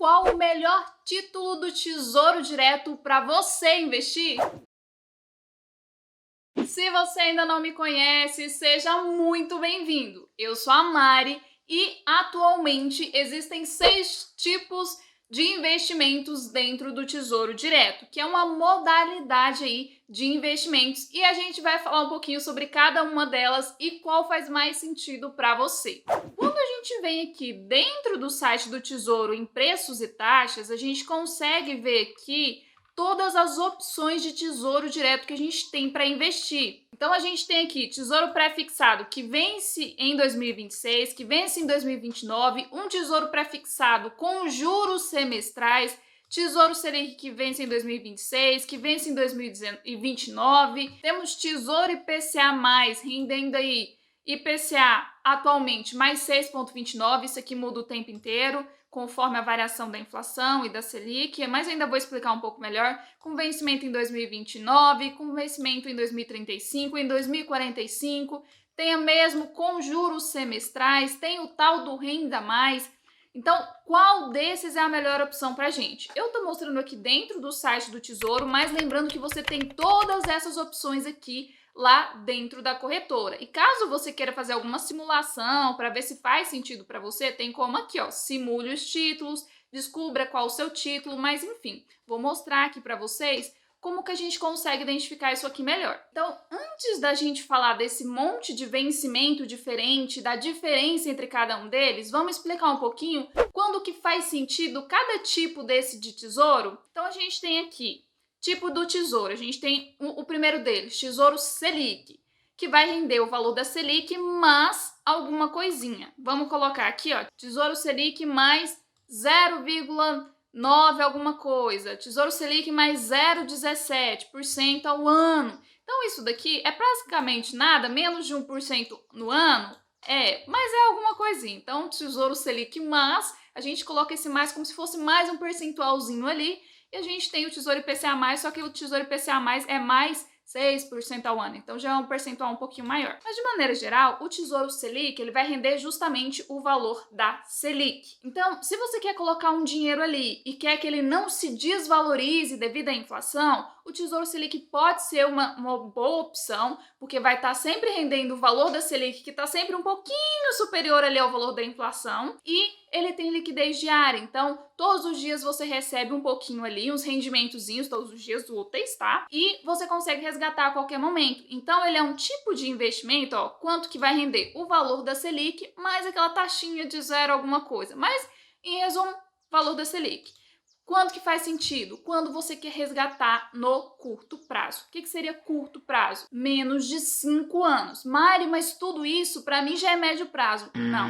qual o melhor título do Tesouro Direto para você investir? Se você ainda não me conhece, seja muito bem-vindo. Eu sou a Mari e atualmente existem 6 tipos de investimentos dentro do Tesouro Direto, que é uma modalidade aí de investimentos, e a gente vai falar um pouquinho sobre cada uma delas e qual faz mais sentido para você. Quando a gente vem aqui dentro do site do Tesouro em preços e taxas, a gente consegue ver aqui todas as opções de tesouro direto que a gente tem para investir. Então a gente tem aqui tesouro pré-fixado que vence em 2026, que vence em 2029, um tesouro pré-fixado com juros semestrais, tesouro Selic que vence em 2026, que vence em 2029, temos tesouro IPCA+, rendendo aí IPCA atualmente mais 6,29, isso aqui muda o tempo inteiro, conforme a variação da inflação e da Selic, mas eu ainda vou explicar um pouco melhor, com vencimento em 2029, com vencimento em 2035, em 2045, tem mesmo com juros semestrais, tem o tal do Renda Mais. Então, qual desses é a melhor opção pra gente? Eu tô mostrando aqui dentro do site do Tesouro, mas lembrando que você tem todas essas opções aqui lá dentro da corretora. E caso você queira fazer alguma simulação para ver se faz sentido para você, tem como aqui, ó, simule os títulos, descubra qual o seu título, mas enfim, vou mostrar aqui para vocês como que a gente consegue identificar isso aqui melhor. Então, antes da gente falar desse monte de vencimento diferente, da diferença entre cada um deles, vamos explicar um pouquinho quando que faz sentido cada tipo desse de tesouro? Então, a gente tem aqui tipo do tesouro, a gente tem o primeiro deles, Tesouro Selic, que vai render o valor da Selic mais alguma coisinha. Vamos colocar aqui, ó, Tesouro Selic mais 0,9 alguma coisa, Tesouro Selic mais 0,17% ao ano. Então isso daqui é praticamente nada, menos de 1% no ano, mas é alguma coisinha. Então Tesouro Selic mais, a gente coloca esse mais como se fosse mais um percentualzinho ali. E a gente tem o Tesouro IPCA+, só que o Tesouro IPCA+, é mais 6% ao ano, então já é um percentual um pouquinho maior. Mas de maneira geral, o Tesouro Selic, ele vai render justamente o valor da Selic. Então, se você quer colocar um dinheiro ali e quer que ele não se desvalorize devido à inflação, o Tesouro Selic pode ser uma boa opção, porque vai estar sempre rendendo o valor da Selic, que está sempre um pouquinho superior ali ao valor da inflação, e ele tem liquidez diária, então todos os dias você recebe um pouquinho ali, uns rendimentozinhos, todos os dias úteis, tá? E você consegue resgatar a qualquer momento. Então ele é um tipo de investimento, ó, quanto que vai render? O valor da Selic mais aquela taxinha de 0 alguma coisa. Mas, em resumo, valor da Selic. Quando que faz sentido? Quando você quer resgatar no curto prazo. O que seria curto prazo? Menos de 5 anos. Mari, mas tudo isso para mim já é médio prazo. Não.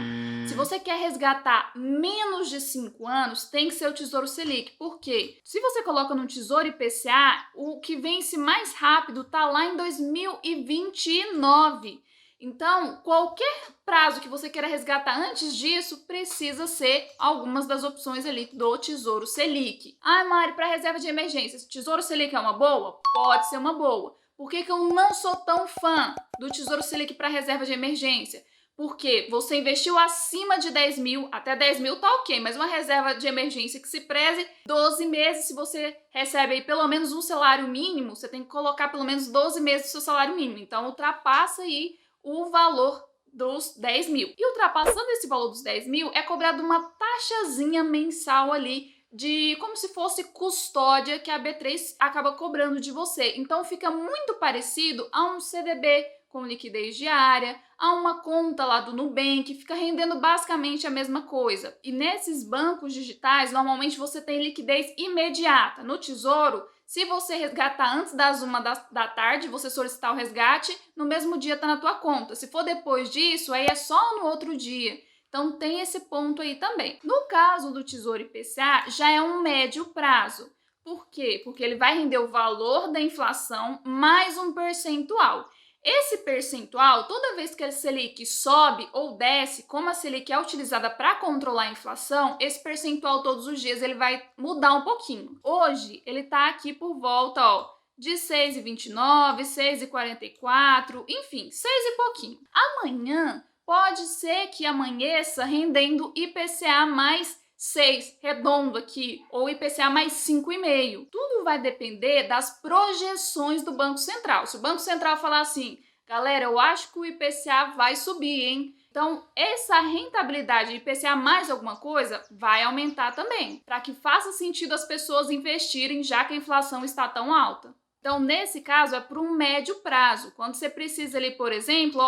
Se você quer resgatar menos de 5 anos, tem que ser o Tesouro Selic. Por quê? Se você coloca no Tesouro IPCA, o que vence mais rápido tá lá em 2029. Então, qualquer prazo que você queira resgatar antes disso, precisa ser algumas das opções ali do Tesouro Selic. Ah, Mari, para reserva de emergência, Tesouro Selic é uma boa? Pode ser uma boa. Por que eu não sou tão fã do Tesouro Selic para reserva de emergência? Porque você investiu acima de 10 mil, até 10 mil tá ok, mas uma reserva de emergência que se preze 12 meses, se você recebe aí pelo menos um salário mínimo, você tem que colocar pelo menos 12 meses do seu salário mínimo. Então, ultrapassa aí o valor dos 10 mil. E ultrapassando esse valor dos 10 mil, é cobrado uma taxazinha mensal ali de como se fosse custódia que a B3 acaba cobrando de você. Então fica muito parecido a um CDB com liquidez diária, a uma conta lá do Nubank, fica rendendo basicamente a mesma coisa. E nesses bancos digitais, normalmente você tem liquidez imediata. No Tesouro, se você resgatar antes das 1 da tarde, você solicitar o resgate, no mesmo dia está na tua conta. Se for depois disso, aí é só no outro dia. Então tem esse ponto aí também. No caso do Tesouro IPCA, já é um médio prazo. Por quê? Porque ele vai render o valor da inflação mais um percentual. Esse percentual, toda vez que a Selic sobe ou desce, como a Selic é utilizada para controlar a inflação, esse percentual todos os dias ele vai mudar um pouquinho. Hoje, ele está aqui por volta, ó, de 6,29, 6,44, enfim, 6 e pouquinho. Amanhã, pode ser que amanheça rendendo IPCA mais 6, redondo aqui, ou IPCA mais 5,5. Tudo vai depender das projeções do Banco Central. Se o Banco Central falar assim, galera, eu acho que o IPCA vai subir, hein? Então, essa rentabilidade de IPCA mais alguma coisa vai aumentar também, para que faça sentido as pessoas investirem, já que a inflação está tão alta. Então, nesse caso, é para um médio prazo. Quando você precisa ali, por exemplo,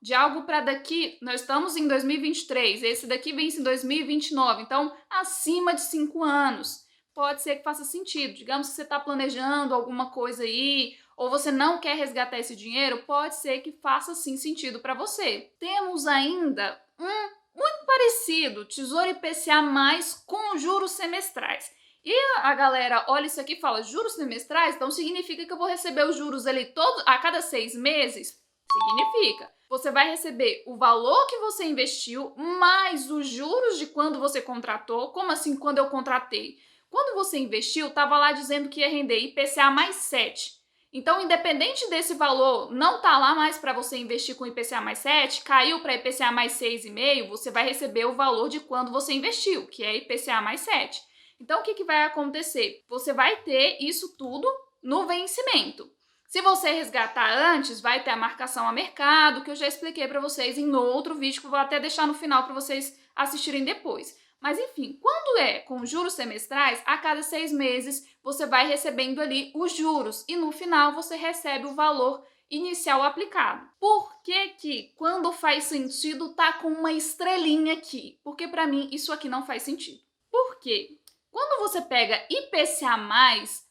de algo para daqui, nós estamos em 2023, esse daqui vence em 2029, então acima de 5 anos. Pode ser que faça sentido. Digamos que você está planejando alguma coisa aí, ou você não quer resgatar esse dinheiro, pode ser que faça sim sentido para você. Temos ainda muito parecido, Tesouro IPCA mais com juros semestrais. E a galera olha isso aqui e fala, juros semestrais? Então significa que eu vou receber os juros ali a cada 6 meses? Significa. Você vai receber o valor que você investiu, mais os juros de quando você contratou. Como assim, quando eu contratei? Quando você investiu, estava lá dizendo que ia render IPCA mais 7. Então, independente desse valor não tá lá mais para você investir com IPCA mais 7, caiu para IPCA mais 6,5, você vai receber o valor de quando você investiu, que é IPCA mais 7. Então, o que vai acontecer? Você vai ter isso tudo no vencimento. Se você resgatar antes, vai ter a marcação a mercado, que eu já expliquei para vocês em outro vídeo, que eu vou até deixar no final para vocês assistirem depois. Mas enfim, quando é com juros semestrais, a cada 6 meses você vai recebendo ali os juros e no final você recebe o valor inicial aplicado. Por que quando faz sentido tá com uma estrelinha aqui? Porque para mim isso aqui não faz sentido. Por quê? Quando você pega IPCA+,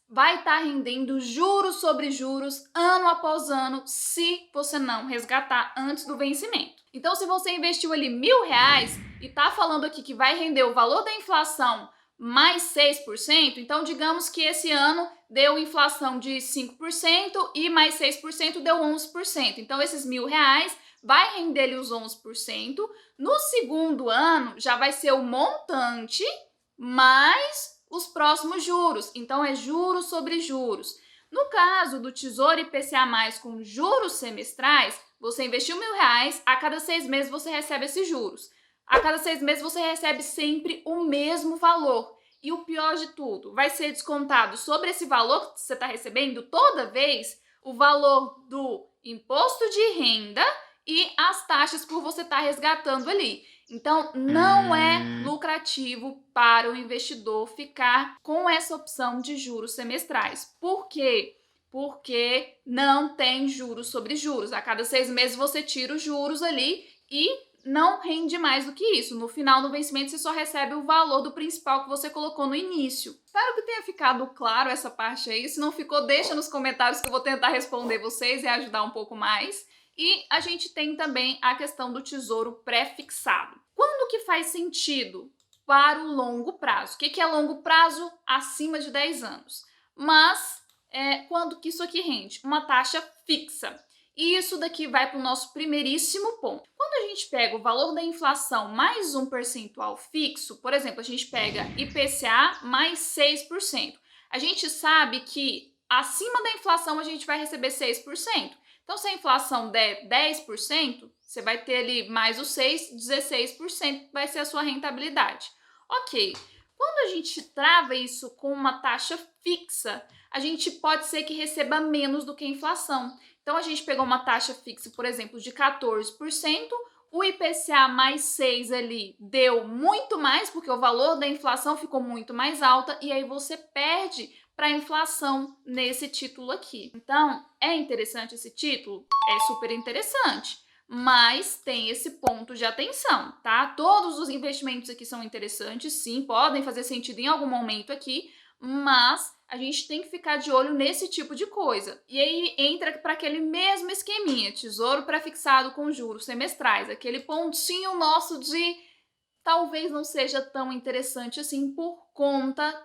vai estar rendendo juros sobre juros ano após ano se você não resgatar antes do vencimento. Então, se você investiu ali R$1.000 e está falando aqui que vai render o valor da inflação mais 6%, então digamos que esse ano deu inflação de 5% e mais 6% deu 11%. Então, esses R$1.000 vai render ali os 11%. No segundo ano, já vai ser o montante mais os próximos juros. Então, é juros sobre juros. No caso do Tesouro IPCA+, com juros semestrais, você investiu R$1.000, a cada 6 meses você recebe esses juros. A cada 6 meses você recebe sempre o mesmo valor. E o pior de tudo, vai ser descontado sobre esse valor que você está recebendo toda vez o valor do imposto de renda e as taxas por você estar resgatando ali. Então, não é lucrativo para o investidor ficar com essa opção de juros semestrais. Por quê? Porque não tem juros sobre juros. A cada 6 meses você tira os juros ali e não rende mais do que isso. No final do vencimento, você só recebe o valor do principal que você colocou no início. Espero que tenha ficado claro essa parte aí. Se não ficou, deixa nos comentários que eu vou tentar responder vocês e ajudar um pouco mais. E a gente tem também a questão do tesouro pré-fixado. Quando que faz sentido para o longo prazo? O que é longo prazo? Acima de 10 anos. Mas quando que isso aqui rende? Uma taxa fixa. E isso daqui vai para o nosso primeiríssimo ponto. Quando a gente pega o valor da inflação mais um percentual fixo, por exemplo, a gente pega IPCA mais 6%. A gente sabe que acima da inflação a gente vai receber 6%. Então, se a inflação der 10%, você vai ter ali mais os 6, 16% vai ser a sua rentabilidade. Ok, quando a gente trava isso com uma taxa fixa, a gente pode ser que receba menos do que a inflação. Então, a gente pegou uma taxa fixa, por exemplo, de 14%, o IPCA mais 6 ali deu muito mais, porque o valor da inflação ficou muito mais alta, e aí você perde para a inflação nesse título aqui. Então, é interessante esse título? É super interessante, mas tem esse ponto de atenção, tá? Todos os investimentos aqui são interessantes, sim, podem fazer sentido em algum momento aqui, mas a gente tem que ficar de olho nesse tipo de coisa. E aí entra para aquele mesmo esqueminha, tesouro pré-fixado com juros semestrais, aquele pontinho nosso de talvez não seja tão interessante assim por conta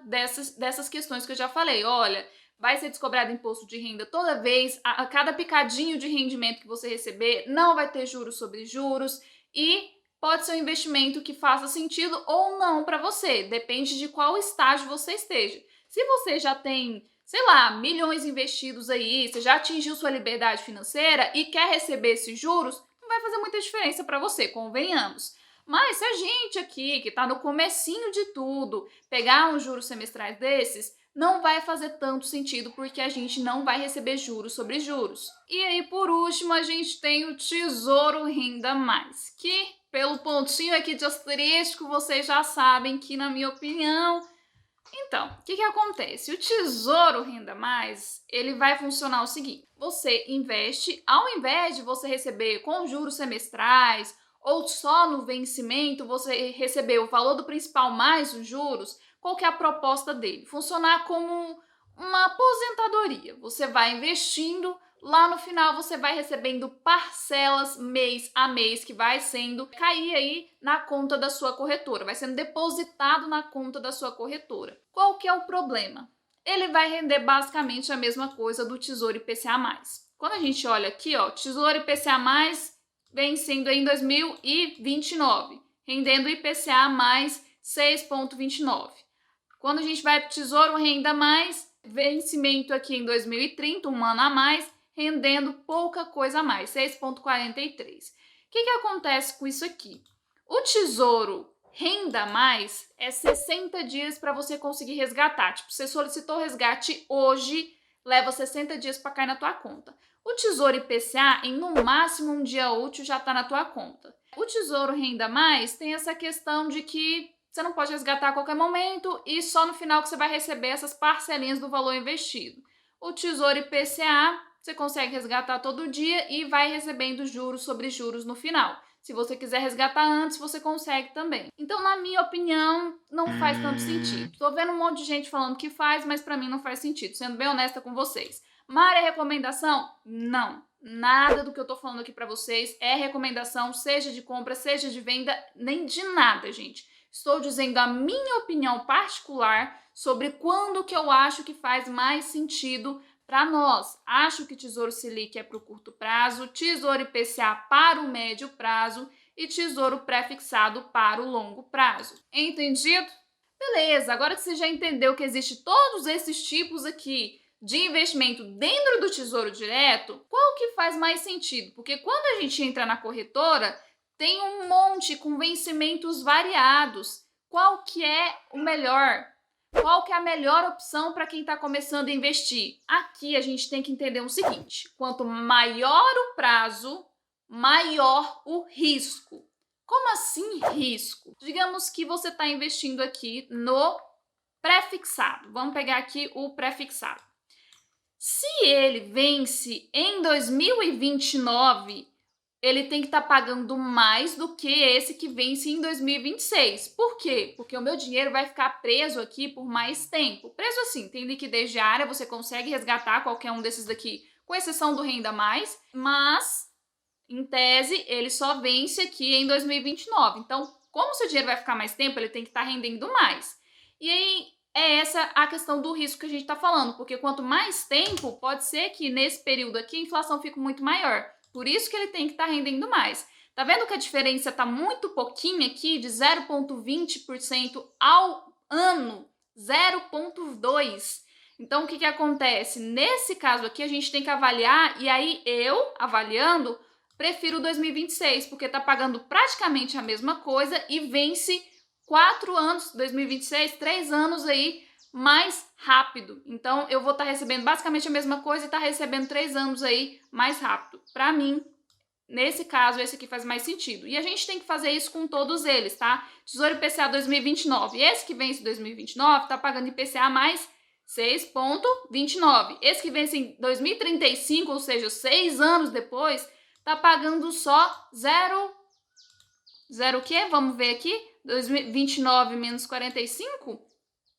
dessas questões que eu já falei. Olha, vai ser descobrado imposto de renda toda vez, a cada picadinho de rendimento que você receber, não vai ter juros sobre juros e pode ser um investimento que faça sentido ou não para você, depende de qual estágio você esteja. Se você já tem, sei lá, milhões investidos aí, você já atingiu sua liberdade financeira e quer receber esses juros, não vai fazer muita diferença para você, convenhamos. Mas se a gente aqui, que está no comecinho de tudo, pegar uns juros semestrais desses, não vai fazer tanto sentido porque a gente não vai receber juros sobre juros. E aí, por último, a gente tem o Tesouro Renda Mais, que pelo pontinho aqui de asterisco, vocês já sabem que, na minha opinião... Então, o que acontece? O Tesouro Renda Mais, ele vai funcionar o seguinte: você investe, ao invés de você receber com juros semestrais ou só no vencimento, você receber o valor do principal mais os juros, qual que é a proposta dele? Funcionar como uma aposentadoria. Você vai investindo, lá no final você vai recebendo parcelas mês a mês que vai sendo cair aí na conta da sua corretora, vai sendo depositado na conta da sua corretora. Qual que é o problema? Ele vai render basicamente a mesma coisa do Tesouro IPCA+. Quando a gente olha aqui, ó, Tesouro IPCA+, vem sendo em 2029, rendendo IPCA mais 6,29. Quando a gente vai para o Tesouro Renda Mais, vencimento aqui em 2030, um ano a mais, rendendo pouca coisa a mais, 6,43. O que acontece com isso aqui? O Tesouro Renda Mais é 60 dias para você conseguir resgatar. Tipo, você solicitou o resgate hoje, leva 60 dias para cair na tua conta. O Tesouro IPCA, em no máximo um dia útil, já está na tua conta. O Tesouro Renda Mais tem essa questão de que você não pode resgatar a qualquer momento e só no final que você vai receber essas parcelinhas do valor investido. O Tesouro IPCA, você consegue resgatar todo dia e vai recebendo juros sobre juros no final. Se você quiser resgatar antes, você consegue também. Então, na minha opinião, não faz tanto sentido. Tô vendo um monte de gente falando que faz, mas pra mim não faz sentido, sendo bem honesta com vocês. Mari, é recomendação? Não. Nada do que eu tô falando aqui pra vocês é recomendação, seja de compra, seja de venda, nem de nada, gente. Estou dizendo a minha opinião particular sobre quando que eu acho que faz mais sentido para nós. Acho que Tesouro Selic é para o curto prazo, Tesouro IPCA para o médio prazo e Tesouro Pré-fixado para o longo prazo. Entendido? Beleza, agora que você já entendeu que existe todos esses tipos aqui de investimento dentro do Tesouro Direto, qual que faz mais sentido? Porque quando a gente entra na corretora, tem um monte com vencimentos variados. Qual que é o melhor? Qual que é a melhor opção para quem está começando a investir? Aqui a gente tem que entender o seguinte: quanto maior o prazo, maior o risco. Como assim risco? Digamos que você está investindo aqui no pré-fixado. Vamos pegar aqui o pré-fixado. Se ele vence em 2029, ele tem que estar pagando mais do que esse que vence em 2026. Por quê? Porque o meu dinheiro vai ficar preso aqui por mais tempo. Preso assim, tem liquidez diária, você consegue resgatar qualquer um desses daqui, com exceção do Renda Mais, mas, em tese, ele só vence aqui em 2029. Então, como o seu dinheiro vai ficar mais tempo, ele tem que estar rendendo mais. E aí, é essa a questão do risco que a gente está falando, porque quanto mais tempo, pode ser que nesse período aqui a inflação fique muito maior. Por isso que ele tem que estar rendendo mais. Tá vendo que a diferença tá muito pouquinho aqui, de 0,20% ao ano, 0,2%. Então, o que acontece? Nesse caso aqui, a gente tem que avaliar, e aí eu, avaliando, prefiro 2026, porque tá pagando praticamente a mesma coisa e vence 4 anos, 2026, 3 anos aí, mais rápido. Então, eu vou estar recebendo basicamente a mesma coisa e estar recebendo 3 anos aí mais rápido. Para mim, nesse caso, esse aqui faz mais sentido. E a gente tem que fazer isso com todos eles, tá? Tesouro IPCA 2029. Esse que vence em 2029 tá pagando IPCA mais 6,29. Esse que vence em 2035, ou seja, 6 anos depois, tá pagando só 0 o quê? Vamos ver aqui. 2029 menos 45?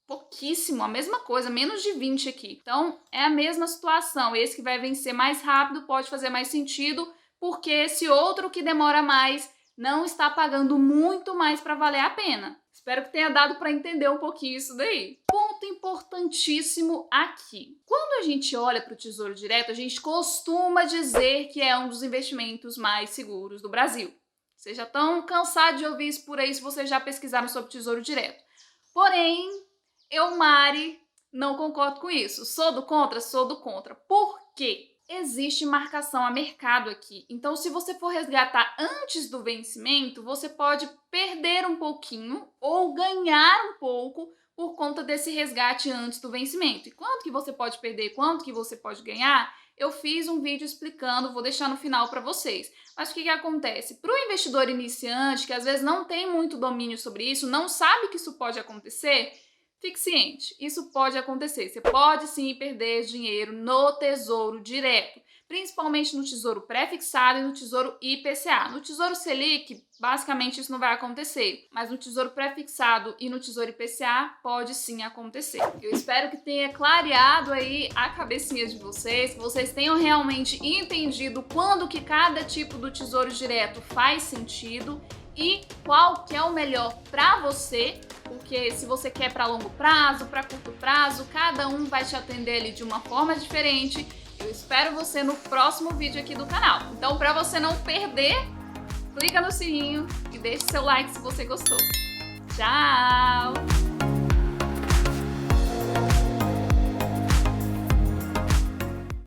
Pouquíssimo, a mesma coisa, menos de 20 aqui. Então, é a mesma situação. Esse que vai vencer mais rápido pode fazer mais sentido, porque esse outro que demora mais não está pagando muito mais para valer a pena. Espero que tenha dado para entender um pouquinho isso daí. Ponto importantíssimo aqui. Quando a gente olha para o Tesouro Direto, a gente costuma dizer que é um dos investimentos mais seguros do Brasil. Vocês já estão cansados de ouvir isso por aí se vocês já pesquisaram sobre Tesouro Direto. Porém, eu, Mari, não concordo com isso. Sou do contra? Sou do contra. Por quê? existe marcação a mercado aqui. Então, se você for resgatar antes do vencimento, você pode perder um pouquinho ou ganhar um pouco por conta desse resgate antes do vencimento. E quanto que você pode perder, quanto que você pode ganhar, eu fiz um vídeo explicando, vou deixar no final para vocês. Mas o que acontece? Para o investidor iniciante, que às vezes não tem muito domínio sobre isso, não sabe que isso pode acontecer, fique ciente, isso pode acontecer. Você pode sim perder dinheiro no Tesouro Direto, principalmente no Tesouro Pré-fixado e no Tesouro IPCA. No Tesouro Selic, basicamente isso não vai acontecer, mas no Tesouro Pré-fixado e no Tesouro IPCA pode sim acontecer. Eu espero que tenha clareado aí a cabecinha de vocês, que vocês tenham realmente entendido quando que cada tipo do Tesouro Direto faz sentido e qual que é o melhor para você, porque se você quer para longo prazo, para curto prazo, cada um vai te atender ali de uma forma diferente. Eu espero você no próximo vídeo aqui do canal. Então, para você não perder, clica no sininho e deixe seu like se você gostou. Tchau!